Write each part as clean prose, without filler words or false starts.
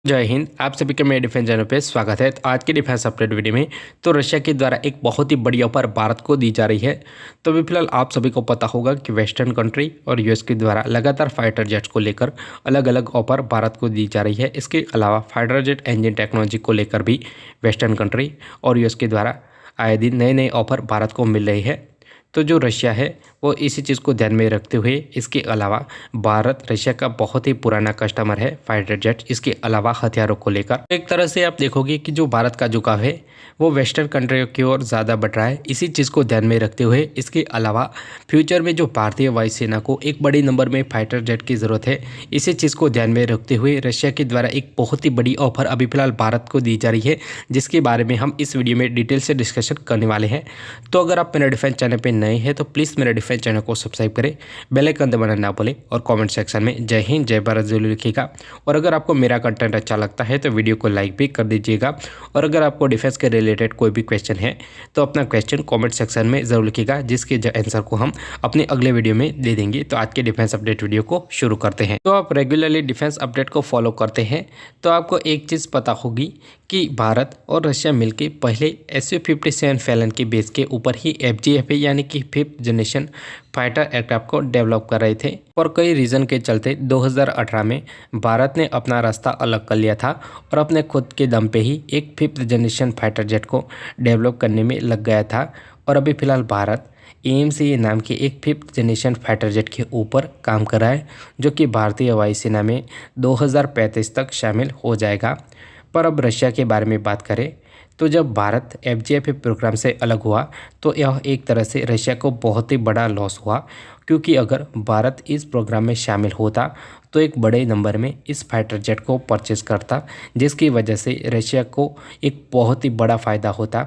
जय हिंद। आप सभी का मेरे डिफेंस चैनल पे स्वागत है। तो आज के डिफेंस अपडेट वीडियो में तो रशिया के द्वारा एक बहुत ही बड़ी ऑफर भारत को दी जा रही है। तो अभी फिलहाल आप सभी को पता होगा कि वेस्टर्न कंट्री और यूएस के द्वारा लगातार फाइटर जेट्स को लेकर अलग अलग ऑफर भारत को दी जा रही है। इसके अलावा फाइटर जेट इंजन टेक्नोलॉजी को लेकर भी वेस्टर्न कंट्री और यूएस के द्वारा आए दिन नए नए ऑफर भारत को मिल रही है। तो जो रशिया है वो इसी चीज़ को ध्यान में रखते हुए, इसके अलावा भारत रशिया का बहुत ही पुराना कस्टमर है फाइटर जेट, इसके अलावा हथियारों को लेकर एक तरह से आप देखोगे कि जो भारत का झुकाव है वो वेस्टर्न कंट्रियों की ओर ज़्यादा बढ़ रहा है। इसी चीज़ को ध्यान में रखते हुए इसके अलावा फ्यूचर में जो भारतीय वायुसेना को एक बड़ी नंबर में फाइटर जेट की ज़रूरत है, इसी चीज़ को ध्यान में रखते हुए रशिया के द्वारा एक बहुत ही बड़ी ऑफर अभी फिलहाल भारत को दी जा रही है, जिसके बारे में हम इस वीडियो में डिटेल से डिस्कशन करने वाले हैं। तो अगर आप मेरे डिफेंस चैनल पर नए हैं तो प्लीज़ मेरे डिफेंस चैनल को सब्सक्राइब करें, बेल आइकन दबाना ना भूलें और कमेंट सेक्शन में जय हिंद जय भारत जरूर लिखिएगा। और अगर आपको मेरा कंटेंट अच्छा लगता है तो वीडियो को लाइक भी कर दीजिएगा। और अगर आपको डिफेंस के रिलेटेड कोई भी क्वेश्चन है तो अपना क्वेश्चन कमेंट सेक्शन में ज़रूर लिखिएगा, जिसके आंसर को हम अपने अगले वीडियो में दे देंगे। तो आज के डिफेंस अपडेट वीडियो को शुरू करते हैं। तो आप रेगुलरली डिफेंस अपडेट को फॉलो करते हैं तो आपको एक चीज़ पता होगी कि भारत और रशिया मिलकर पहले Su-57 फैलन के बेस के ऊपर ही FGF यानी कि 5th जनरेशन फाइटर एयरक्राफ्ट को डेवलप कर रहे थे। और कई रीज़न के चलते 2018 में भारत ने अपना रास्ता अलग कर लिया था और अपने खुद के दम पे ही एक 5th जनरेशन फाइटर जेट को डेवलप करने में लग गया था। और अभी फ़िलहाल भारत AMC नाम के एक 5th जनरेशन फाइटर जेट के ऊपर काम कर रहा है, जो कि भारतीय वायुसेना में 2035 तक शामिल हो जाएगा। पर अब रशिया के बारे में बात करें तो जब भारत FGF प्रोग्राम से अलग हुआ तो यह एक तरह से रशिया को बहुत ही बड़ा लॉस हुआ, क्योंकि अगर भारत इस प्रोग्राम में शामिल होता तो एक बड़े नंबर में इस फाइटर जेट को परचेज करता, जिसकी वजह से रशिया को एक बहुत ही बड़ा फ़ायदा होता।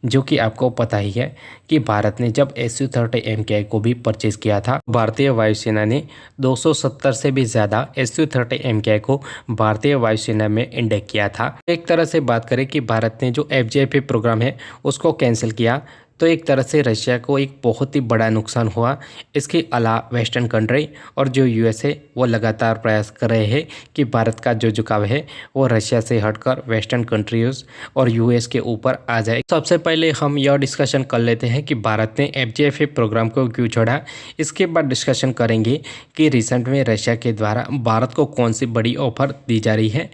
जो कि आपको पता ही है कि भारत ने जब Su-30 MKI को भी परचेज किया था, भारतीय वायुसेना ने 270 से भी ज़्यादा Su-30 MKI को भारतीय वायुसेना में इंडेक्ट किया था। एक तरह से बात करें कि भारत ने जो FGF प्रोग्राम है उसको कैंसिल किया तो एक तरह से रशिया को एक बहुत ही बड़ा नुकसान हुआ। इसके अलावा वेस्टर्न कंट्री और जो यूएस है वो लगातार प्रयास कर रहे हैं कि भारत का जो झुकाव है वो रशिया से हटकर वेस्टर्न कंट्रीज और यूएस के ऊपर आ जाए। सबसे पहले हम यह डिस्कशन कर लेते हैं कि भारत ने FGF प्रोग्राम को क्यों छोड़ा। इसके बाद डिस्कशन करेंगे कि रिसेंट में रशिया के द्वारा भारत को कौन सी बड़ी ऑफर दी जा रही है।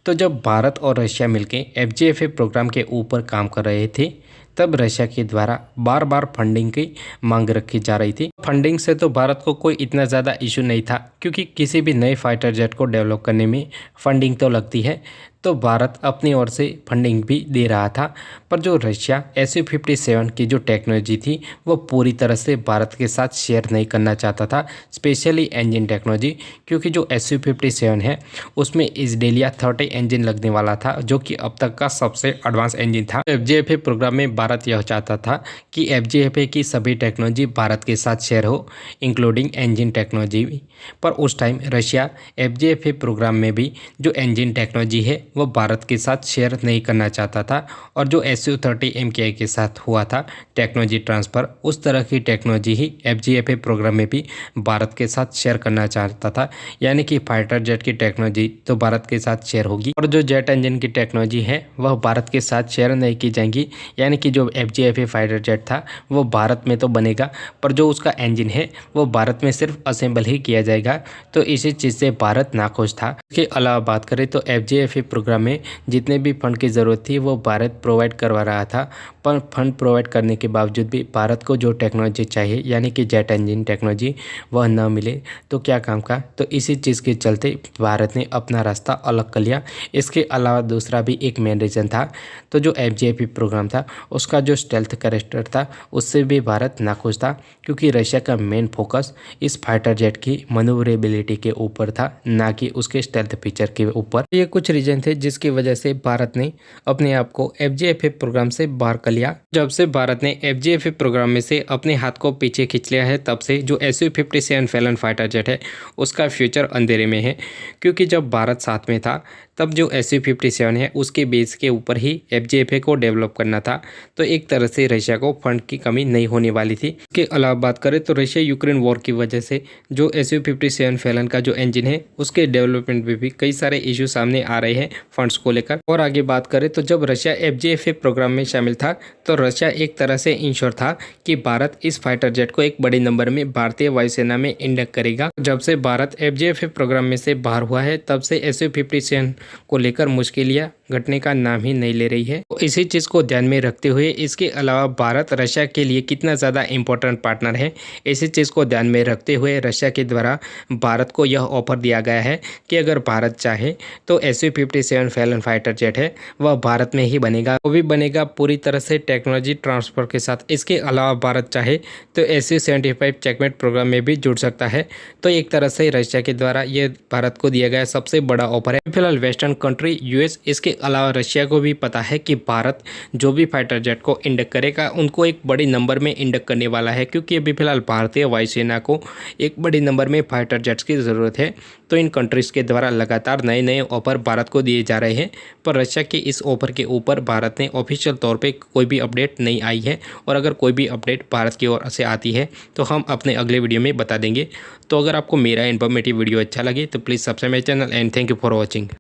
तो जब भारत और रशिया मिलकर FGF प्रोग्राम के ऊपर काम कर रहे थे तब रशिया के द्वारा बार बार फंडिंग की मांग रखी जा रही थी। फंडिंग से तो भारत को कोई इतना ज़्यादा इशू नहीं था, क्योंकि किसी भी नए फाइटर जेट को डेवलप करने में फंडिंग तो लगती है, तो भारत अपनी ओर से फंडिंग भी दे रहा था। पर जो रशिया Su-57 की जो टेक्नोलॉजी थी वो पूरी तरह से भारत के साथ शेयर नहीं करना चाहता था, स्पेशली इंजन टेक्नोलॉजी, क्योंकि जो Su-57 है उसमें इजडेलिया 30 इंजन लगने वाला था, जो कि अब तक का सबसे एडवांस इंजन था। FGF प्रोग्राम में भारत यह चाहता था कि FGF की सभी टेक्नोलॉजी भारत के साथ शेयर हो, इंक्लूडिंग इंजन टेक्नोलॉजी भी। पर उस टाइम रशिया FGF प्रोग्राम में भी जो इंजन टेक्नोलॉजी है वो भारत के साथ शेयर नहीं करना चाहता था। और जो Su-30 MKI के साथ हुआ था टेक्नोलॉजी ट्रांसफ़र, उस तरह की टेक्नोलॉजी ही FGF प्रोग्राम में भी भारत के साथ शेयर करना चाहता था, यानी कि फाइटर जेट की टेक्नोलॉजी तो भारत के साथ शेयर होगी और जो जेट इंजन की टेक्नोलॉजी है वह भारत के साथ शेयर नहीं की जाएंगी। यानी कि जो FGF फाइटर जेट था वो भारत में तो बनेगा, पर जो उसका इंजन है वो भारत में सिर्फ असेंबल ही किया जाएगा। तो इसी चीज़ से भारत नाखुश था। इसके अलावा बात करें तो FGF प्रोग्राम में जितने भी फंड की ज़रूरत थी वो भारत प्रोवाइड करवा रहा था, पर फंड प्रोवाइड करने के बावजूद भी भारत को जो टेक्नोलॉजी चाहिए यानी कि जेट इंजन टेक्नोलॉजी वह न मिले तो क्या काम का। तो इसी चीज़ के चलते भारत ने अपना रास्ता अलग कर लिया। इसके अलावा दूसरा भी एक मेन रीज़न था, तो जो FGF प्रोग्राम था उसका जो स्टेल्थ कैरेक्टर था उससे भी भारत नाखुश था, क्योंकि रशिया का मेन फोकस इस फाइटर जेट की मनूवरेबिलिटी के ऊपर था, ना कि उसके स्टेल्थ फीचर के ऊपर। ये कुछ रीजन थे जिसकी वजह से भारत ने अपने आप को FGF प्रोग्राम से बाहर कर लिया। जब से भारत ने FGF प्रोग्राम में से अपने हाथ को पीछे खींच लिया है तब से जो Su-57 फैलन फाइटर जेट है उसका फ्यूचर अंधेरे में है, क्योंकि जब भारत साथ में था तब जो Su-57 है उसके बेस के ऊपर ही FJFA को डेवलप करना था। तो एक तरह से रशिया को फंड की कमी नहीं होने वाली थी। इसके अलावा बात करें तो रशिया यूक्रेन वॉर की वजह से जो Su-57 फैलन का जो इंजन है उसके डेवलपमेंट में भी कई सारे इशू सामने आ रहे हैं फंड्स को लेकर। और आगे बात करें तो जब रशिया FJFA प्रोग्राम में शामिल था तो रशिया एक तरह से इंश्योर था कि भारत इस फाइटर जेट को एक बड़े नंबर में भारतीय वायुसेना में इंडक्ट करेगा। जब से भारत FJFA प्रोग्राम में से बाहर हुआ है तब से Su-57 को लेकर मुश्किलियां घटने का नाम ही नहीं ले रही है। तो इसी चीज़ को ध्यान में रखते हुए इसके अलावा भारत रशिया के लिए कितना ज़्यादा इम्पोर्टेंट पार्टनर है, इसी चीज़ को ध्यान में रखते हुए रशिया के द्वारा भारत को यह ऑफर दिया गया है कि अगर भारत चाहे तो Su-57 फैलन फाइटर जेट है वह भारत में ही बनेगा, वो भी बनेगा पूरी तरह से टेक्नोलॉजी ट्रांसफ़र के साथ। इसके अलावा भारत चाहे तो Su-75 चेकमेट प्रोग्राम में भी जुड़ सकता है। तो एक तरह से रशिया के द्वारा ये भारत को दिया गया सबसे बड़ा ऑफर है। फिलहाल वेस्टर्न कंट्री US इसके अलावा रशिया को भी पता है कि भारत जो भी फाइटर जेट को इंडक्ट करेगा उनको एक बड़े नंबर में इंडक्ट करने वाला है, क्योंकि अभी फिलहाल भारतीय वायुसेना को एक बड़े नंबर में फाइटर जेट्स की ज़रूरत है। तो इन कंट्रीज़ के द्वारा लगातार नए नए ऑफर भारत को दिए जा रहे हैं, पर रशिया के इस ऑफर के ऊपर भारत ने ऑफिशियल तौर पर कोई भी अपडेट नहीं आई है। और अगर कोई भी अपडेट भारत की ओर से आती है तो हम अपने अगले वीडियो में बता देंगे। तो अगर आपको मेरा इन्फॉर्मेटिव वीडियो अच्छा लगे तो please subscribe my channel and thank you for watching.